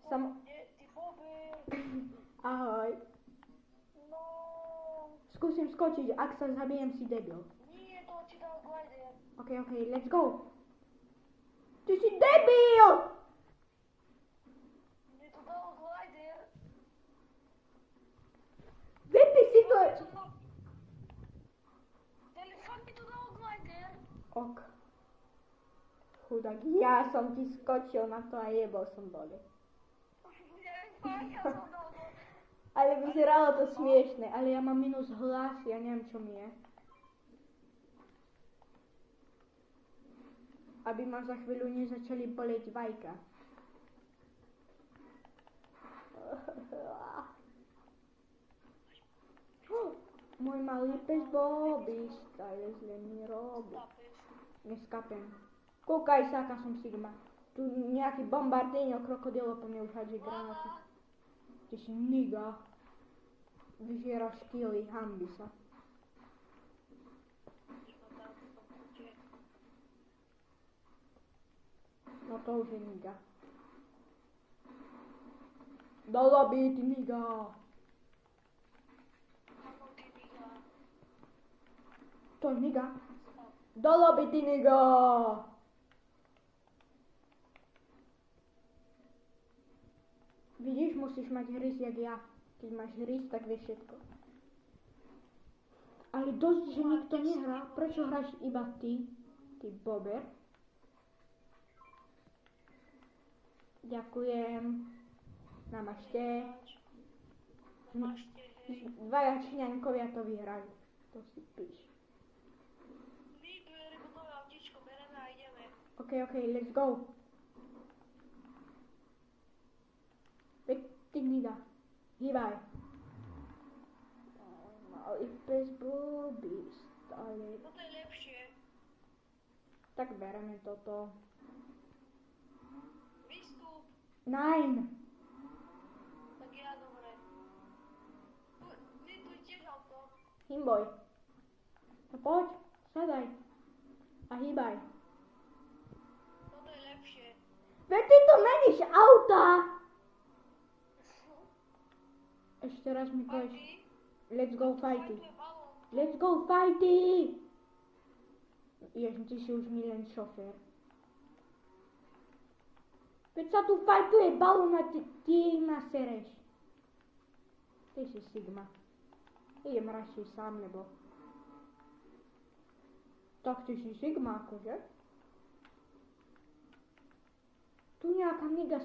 Ty Bobby. Ahoj. No. Skúsim skočiť, ak sa zabijem, si debil. Nie, to ti dal glider. OK, let's go. Ty si debil! Mne to dal glider. Vypni si to... Telefon mi to dal glider. Ok. Chudák, ja som ti skočil na to a jebol som dole. Ja som dal to. Ale vyzeralo to smiešne, ale ja mám minus hlas, ja neviem čo mi je. Aby ma za chvíľu nezačali boleť vajka. Môj malý pes Bobby stále zle mi robí. Neskapem. Kúkaj sa, aká som Sigma. Tu nejaký bombardino krokodilo po mne už hádže granáty. Ty si niga. Vyžieraš kily, hanbi sa. No to už je niga. Do lobby, ty niga. To je niga. Do lobby, ty niga. Vidíš, musíš mať hryz jak ja. Keď máš hryz, tak vieš všetko. Ale dosť, že nikto nehrá. Prečo hráš iba ty? Ty bober. Ďakujem. Namašte. Dvaja Číňankovia to vyhrajú. To si píš. OK, let's go. Veď ty nida. Hýbaj. Malý pes Bobby stále. Toto je lepšie. Tak bereme toto. Vystup. Nein. Tak ja, dobre. Ty tu tiež auto. Himboj. No poď, sadaj. A hýbaj. Toto je lepšie. Veď ty tu meníš auta. Ešte raz mi povieš. Let's go fighty. Let's go fighty. Jež, ty si už milen šofér. Veď sa tu fajtuje balón a ty ma sereš. Ty si Sigma. Idem radšej sám, nebo... Tak ty si Sigma, akože? Tu nejaká niga